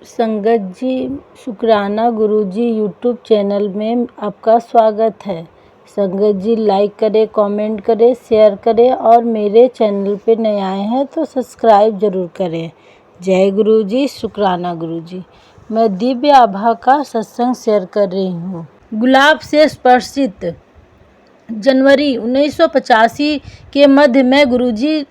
संगत जी, शुक्राना गुरुजी YouTube channel में आपका स्वागत है। संगत जी, लाइक करें, कमेंट करें, शेयर करें और मेरे चैनल पे नए आए हैं तो सब्सक्राइब ज़रूर करें। जय गुरुजी, शुक्राना गुरुजी। मैं दिव्य आभा का सत्संग शेयर कर रही हूँ। गुलाब से स्पर्शित। जनवरी 1985 के मध्य में गुरुजी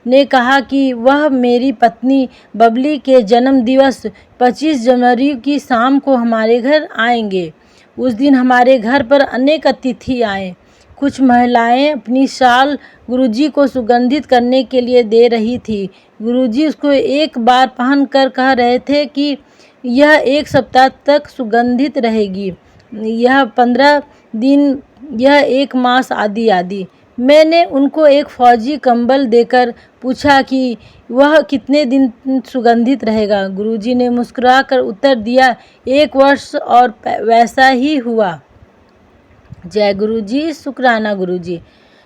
ने कहा कि वह मेरी पत्नी बबली के जन्म दिवस 25 जनवरी की शाम को हमारे घर आएंगे। उस दिन हमारे घर पर अनेक अतिथि आए। कुछ महिलाएं अपनी शाल गुरुजी को सुगंधित करने के लिए दे रही थी। गुरुजी उसको एक बार पहनकर कह रहे थे कि यह 1 सप्ताह तक सुगंधित रहेगी, यह 15 दिन, यह 1 मास आदि आदि। मैंने उनको एक फौजी कंबल देकर पूछा कि वह कितने दिन सुगंधित रहेगा। गुरुजी ने मुस्कुराकर उत्तर दिया, 1 वर्ष, और वैसा ही हुआ। जय गुरुजी, शुक्राना गुरुजी।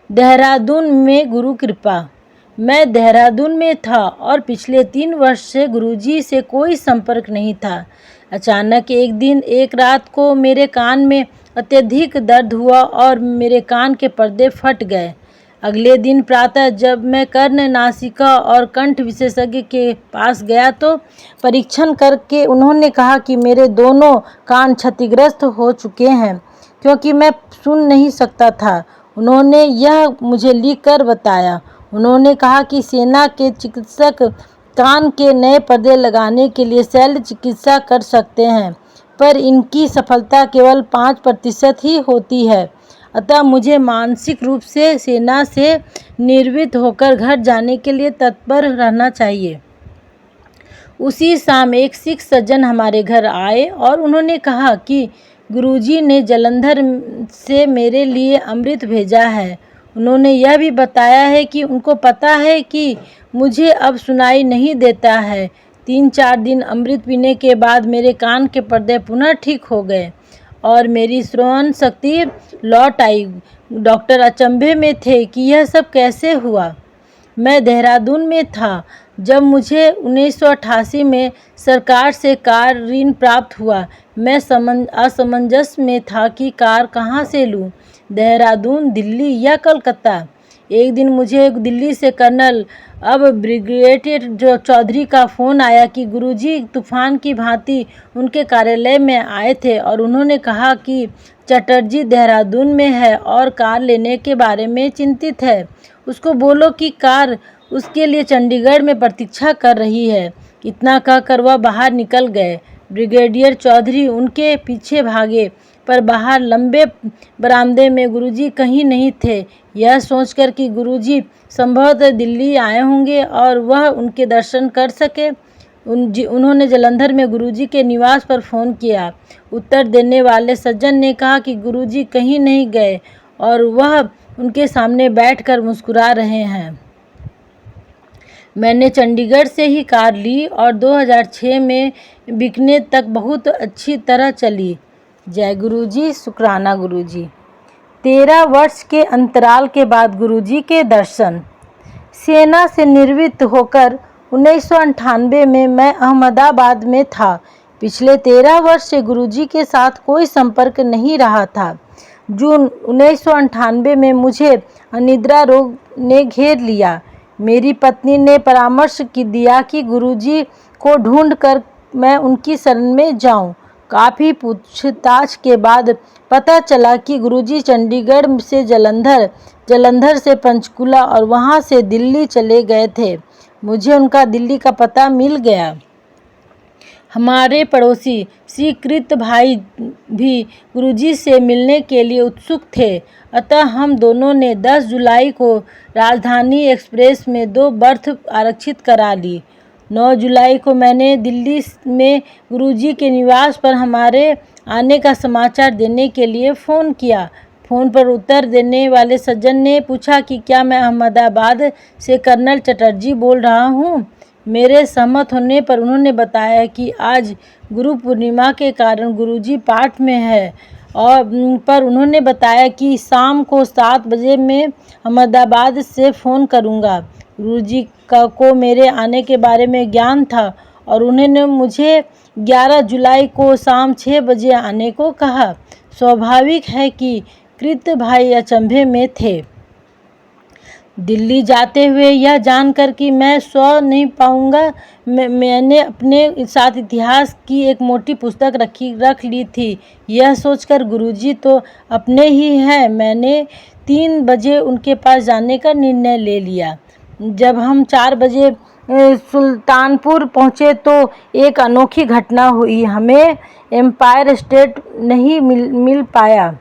देहरादून में गुरु कृपा। मैं देहरादून में था और पिछले 3 वर्ष से गुरुजी से कोई संपर्क नहीं था। अचानक एक दिन एक रात को मेरे कान में अत्यधिक दर्द हुआ और मेरे कान के पर्दे फट गए। अगले दिन प्रातः जब मैं कर्ण, नासिका और कंठ विशेषज्ञ के पास गया तो परीक्षण करके उन्होंने कहा कि मेरे दोनों कान क्षतिग्रस्त हो चुके हैं क्योंकि मैं सुन नहीं सकता था। उन्होंने यह मुझे लिख कर बताया। उन्होंने कहा कि सेना के चिकित्सक कान के नए पर्दे लगाने के लिए शल्य चिकित्सा कर सकते हैं, पर इनकी सफलता केवल 5% ही होती है। अतः मुझे मानसिक रूप से सेना से निवृत्त होकर घर जाने के लिए तत्पर रहना चाहिए। उसी शाम एक सिख सज्जन हमारे घर आए और उन्होंने कहा कि गुरुजी ने जालंधर से मेरे लिए अमृत भेजा है। उन्होंने यह भी बताया है कि उनको पता है कि मुझे अब सुनाई नहीं देता है। 3-4 दिन अमृत पीने के बाद मेरे कान के पर्दे पुनः ठीक हो गए और मेरी श्रवण शक्ति लौट आई। डॉक्टर अचंभे में थे कि यह सब कैसे हुआ। मैं देहरादून में था जब मुझे 1988 में सरकार से कार ऋण प्राप्त हुआ। मैं असमंजस में था कि कार कहाँ से लूँ, देहरादून, दिल्ली या कलकत्ता। एक दिन मुझे दिल्ली से कर्नल, अब ब्रिगेडियर चौधरी का फ़ोन आया कि गुरुजी तूफान की भांति उनके कार्यालय में आए थे और उन्होंने कहा कि चटर्जी देहरादून में है और कार लेने के बारे में चिंतित है। उसको बोलो कि कार उसके लिए चंडीगढ़ में प्रतीक्षा कर रही है। इतना कहकर वह बाहर निकल गए। ब्रिगेडियर चौधरी उनके पीछे भागे, पर बाहर लंबे बरामदे में गुरुजी कहीं नहीं थे। यह सोचकर कि गुरुजी संभवतः दिल्ली आए होंगे और वह उनके दर्शन कर सके, उन्होंने जालंधर में गुरुजी के निवास पर फ़ोन किया। उत्तर देने वाले सज्जन ने कहा कि गुरुजी कहीं नहीं गए और वह उनके सामने बैठकर मुस्कुरा रहे हैं। मैंने चंडीगढ़ से ही कार ली और 2006 में बिकने तक बहुत अच्छी तरह चली। जय गुरुजी, शुक्राना गुरुजी। 13 वर्ष के अंतराल के बाद गुरुजी के दर्शन। सेना से निवृत्त होकर 1998 में मैं अहमदाबाद में था। पिछले 13 वर्ष से गुरुजी के साथ कोई संपर्क नहीं रहा था। जून 1998 में मुझे अनिद्रा रोग ने घेर लिया। मेरी पत्नी ने परामर्श दिया कि गुरुजी को ढूंढकर मैं उनकी शरण में जाऊं। काफ़ी पूछताछ के बाद पता चला कि गुरुजी चंडीगढ़ से जालंधर, जालंधर से पंचकुला और वहां से दिल्ली चले गए थे। मुझे उनका दिल्ली का पता मिल गया। हमारे पड़ोसी श्री कृत भाई भी गुरुजी से मिलने के लिए उत्सुक थे। अतः हम दोनों ने 10 जुलाई को राजधानी एक्सप्रेस में 2 बर्थ आरक्षित करा ली। 9 जुलाई को मैंने दिल्ली में गुरुजी के निवास पर हमारे आने का समाचार देने के लिए फ़ोन किया। फ़ोन पर उत्तर देने वाले सज्जन ने पूछा कि क्या मैं अहमदाबाद से कर्नल चटर्जी बोल रहा हूँ। मेरे सहमत होने पर उन्होंने बताया कि आज गुरु पूर्णिमा के कारण गुरुजी पाठ में है और पर उन्होंने बताया कि शाम को 7 बजे मैं अहमदाबाद से फ़ोन करूंगा। गुरुजी को मेरे आने के बारे में ज्ञान था और उन्होंने मुझे 11 जुलाई को शाम 6 बजे आने को कहा। स्वाभाविक है कि कृत भाई अचंभे में थे। दिल्ली जाते हुए यह जानकर कि मैं सो नहीं पाऊंगा, मैंने अपने साथ इतिहास की एक मोटी पुस्तक रख ली थी। यह सोचकर गुरुजी तो अपने ही हैं, मैंने 3 बजे उनके पास जाने का निर्णय ले लिया। जब हम 4 बजे सुल्तानपुर पहुँचे तो एक अनोखी घटना हुई। हमें एम्पायर स्टेट नहीं मिल पाया।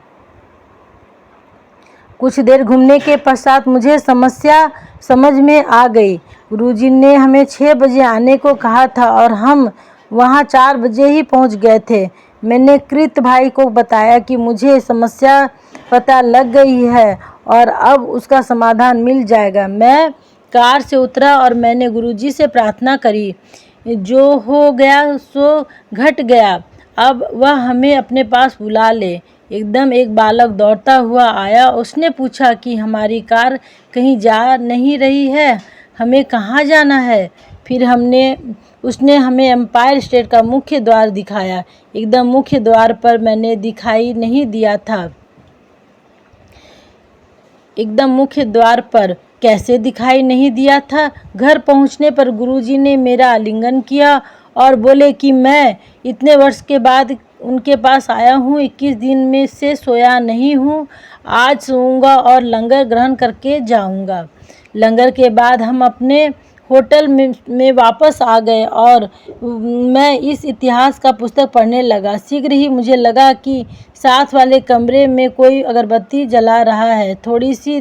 कुछ देर घूमने के पश्चात मुझे समस्या समझ में आ गई। गुरुजी ने हमें 6 बजे आने को कहा था और हम वहाँ 4 बजे ही पहुँच गए थे। मैंने कृत भाई को बताया कि मुझे समस्या पता लग गई है और अब उसका समाधान मिल जाएगा। मैं कार से उतरा और मैंने गुरुजी से प्रार्थना करी, जो हो गया सो घट गया, अब वह हमें अपने पास बुला ले। एकदम एक बालक दौड़ता हुआ आया। उसने पूछा कि हमारी कार कहीं जा नहीं रही है, हमें कहाँ जाना है। फिर उसने हमें एम्पायर स्टेट का मुख्य द्वार दिखाया। एकदम मुख्य द्वार पर मैंने दिखाई नहीं दिया था। एकदम मुख्य द्वार पर कैसे दिखाई नहीं दिया था? घर पहुंचने पर गुरुजी ने मेरा आलिंगन किया और बोले कि मैं इतने वर्ष के बाद उनके पास आया हूँ, 21 दिन में से सोया नहीं हूँ, आज सोऊंगा और लंगर ग्रहण करके जाऊंगा। लंगर के बाद हम अपने होटल में वापस आ गए और मैं इस इतिहास का पुस्तक पढ़ने लगा। शीघ्र ही मुझे लगा कि साथ वाले कमरे में कोई अगरबत्ती जला रहा है। थोड़ी सी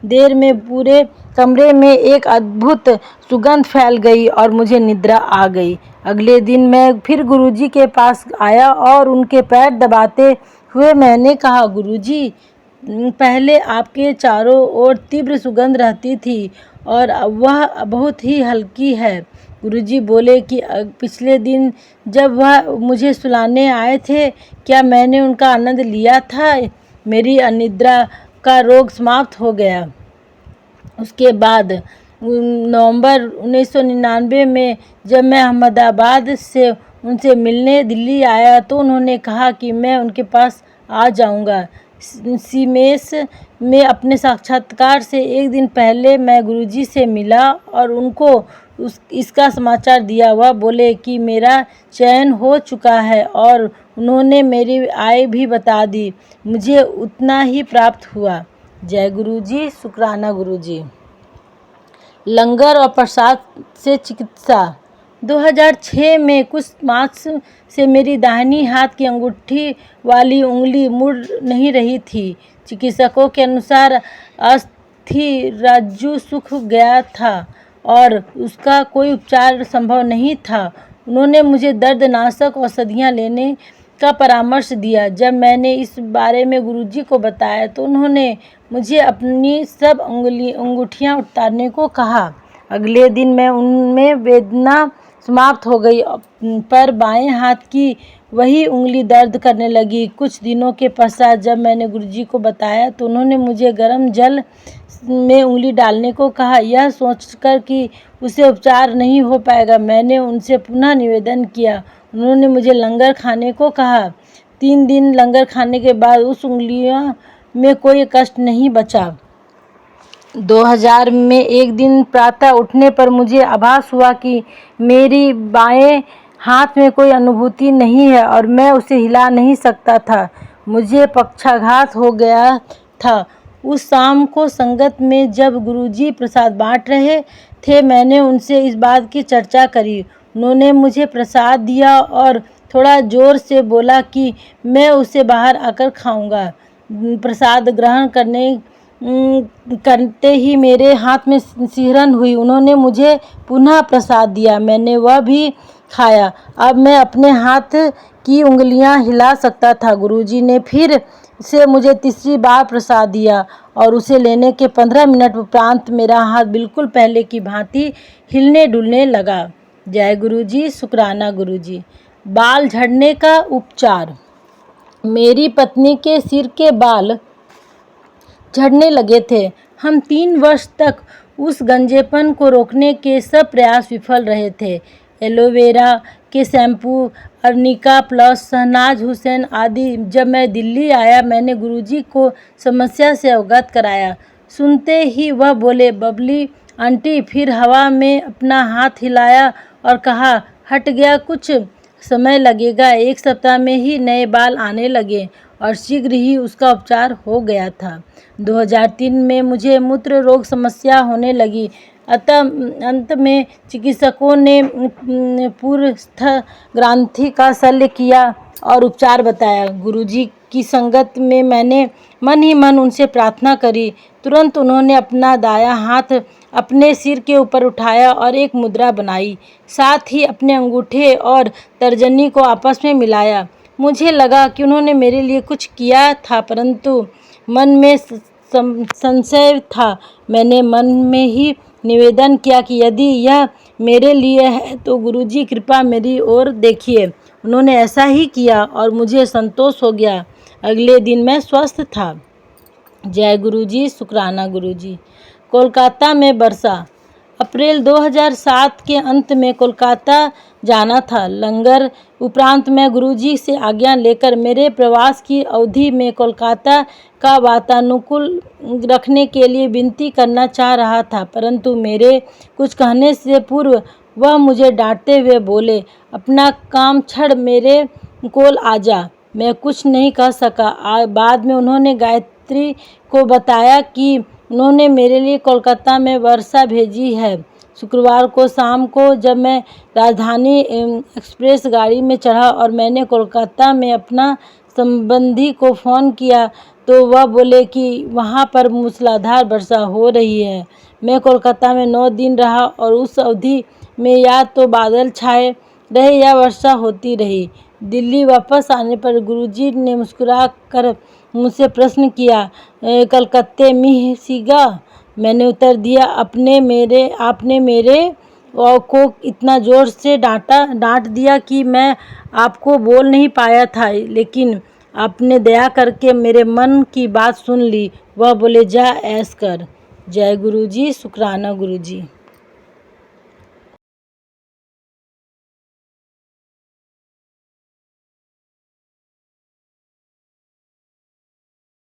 देर में पूरे कमरे में एक अद्भुत सुगंध फैल गई और मुझे निद्रा आ गई। अगले दिन मैं फिर गुरुजी के पास आया और उनके पैर दबाते हुए मैंने कहा, गुरुजी, पहले आपके चारों ओर तीव्र सुगंध रहती थी और वह बहुत ही हल्की है। गुरुजी बोले कि पिछले दिन जब वह मुझे सुलाने आए थे, क्या मैंने उनका आनंद लिया था? मेरी अनिद्रा का रोग समाप्त हो गया। उसके बाद नवंबर 1999 में जब मैं अहमदाबाद से उनसे मिलने दिल्ली आया तो उन्होंने कहा कि मैं उनके पास आ जाऊंगा। सीमेश में अपने साक्षात्कार से एक दिन पहले मैं गुरुजी से मिला और उनको इसका समाचार दिया। वह बोले कि मेरा चयन हो चुका है और उन्होंने मेरी आय भी बता दी। मुझे उतना ही प्राप्त हुआ। जय गुरुजी, शुक्राना गुरुजी। लंगर और प्रसाद से चिकित्सा। 2006 में कुछ मास से मेरी दाहिनी हाथ की अंगूठी वाली उंगली मुड़ नहीं रही थी। चिकित्सकों के अनुसार अस्थि रज्जु सूख गया था और उसका कोई उपचार संभव नहीं था। उन्होंने मुझे दर्दनाशक औषधियाँ लेने का परामर्श दिया। जब मैंने इस बारे में गुरुजी को बताया तो उन्होंने मुझे अपनी सब अंगूठियाँ उतारने को कहा। अगले दिन मैं उनमें वेदना समाप्त हो गई, पर बाएं हाथ की वही उंगली दर्द करने लगी। कुछ दिनों के पश्चात जब मैंने गुरुजी को बताया तो उन्होंने मुझे गर्म जल में उंगली डालने को कहा। यह सोचकर कि उसे उपचार नहीं हो पाएगा, मैंने उनसे पुनः निवेदन किया। उन्होंने मुझे लंगर खाने को कहा। 3 दिन लंगर खाने के बाद उस उंगलियों में कोई कष्ट नहीं बचा। 2000 में एक दिन प्रातः उठने पर मुझे आभास हुआ कि मेरी बाएं हाथ में कोई अनुभूति नहीं है और मैं उसे हिला नहीं सकता था। मुझे पक्षाघात हो गया था। उस शाम को संगत में जब गुरुजी प्रसाद बांट रहे थे, मैंने उनसे इस बात की चर्चा करी। उन्होंने मुझे प्रसाद दिया और थोड़ा जोर से बोला कि मैं उसे बाहर आकर खाऊंगा। प्रसाद ग्रहण करते ही मेरे हाथ में सिहरन हुई। उन्होंने मुझे पुनः प्रसाद दिया, मैंने वह भी खाया। अब मैं अपने हाथ की उंगलियां हिला सकता था। गुरुजी ने फिर से मुझे तीसरी बार प्रसाद दिया और उसे लेने के 15 मिनट उपरांत मेरा हाथ बिल्कुल पहले की भांति हिलने डुलने लगा। जय गुरुजी, शुक्राना गुरुजी। बाल झड़ने का उपचार। मेरी पत्नी के सिर के बाल झड़ने लगे थे। हम 3 वर्ष तक उस गंजेपन को रोकने के सब प्रयास विफल रहे थे। एलोवेरा के shampoo, arnica plus, Shahnaz Hussain आदि। जब मैं दिल्ली आया मैंने गुरुजी को समस्या से अवगत कराया। सुनते ही वह बोले, बबली आंटी। फिर हवा में अपना हाथ हिलाया और कहा, हट गया, कुछ समय लगेगा। 1 सप्ताह में ही नए बाल आने लगे और शीघ्र ही उसका उपचार हो गया था। 2003 में मुझे मूत्र रोग समस्या होने लगी। अंत में चिकित्सकों ने पुरस्थ ग्रंथि का शल्य किया और उपचार बताया। गुरुजी की संगत में मैंने मन ही मन उनसे प्रार्थना करी। तुरंत उन्होंने अपना दायां हाथ अपने सिर के ऊपर उठाया और एक मुद्रा बनाई। साथ ही अपने अंगूठे और तर्जनी को आपस में मिलाया। मुझे लगा कि उन्होंने मेरे लिए कुछ किया था, परंतु मन में संशय था। मैंने मन में ही निवेदन किया कि यदि यह मेरे लिए है तो गुरुजी कृपा मेरी ओर देखिए। उन्होंने ऐसा ही किया और मुझे संतोष हो गया। अगले दिन मैं स्वस्थ था। जय गुरुजी, शुक्राना गुरुजी। कोलकाता में वर्षा। अप्रैल 2007 के अंत में कोलकाता जाना था। लंगर उपरांत मैं गुरुजी से आज्ञा लेकर मेरे प्रवास की अवधि में कोलकाता का वातानुकूल रखने के लिए विनती करना चाह रहा था, परंतु मेरे कुछ कहने से पूर्व वह मुझे डांटते हुए बोले, अपना काम छड़ मेरे कोल आ जा। मैं कुछ नहीं कह सका। बाद में उन्होंने गायत्री को बताया कि उन्होंने मेरे लिए कोलकाता में वर्षा भेजी है। शुक्रवार को शाम को जब मैं राजधानी एक्सप्रेस गाड़ी में चढ़ा और मैंने कोलकाता में अपना संबंधी को फ़ोन किया तो वह बोले कि वहाँ पर मूसलाधार वर्षा हो रही है। मैं कोलकाता में 9 दिन रहा और उस अवधि में या तो बादल छाए रहे या वर्षा होती रही। दिल्ली वापस आने पर गुरुजी ने मुस्कुरा कर मुझसे प्रश्न किया, कलकत्ते में सीगा? मैंने उत्तर दिया, आपने मेरे को इतना ज़ोर से डांट दिया कि मैं आपको बोल नहीं पाया था, लेकिन आपने दया करके मेरे मन की बात सुन ली। वह बोले, जा ऐश कर। जय गुरुजी, शुक्राना गुरुजी।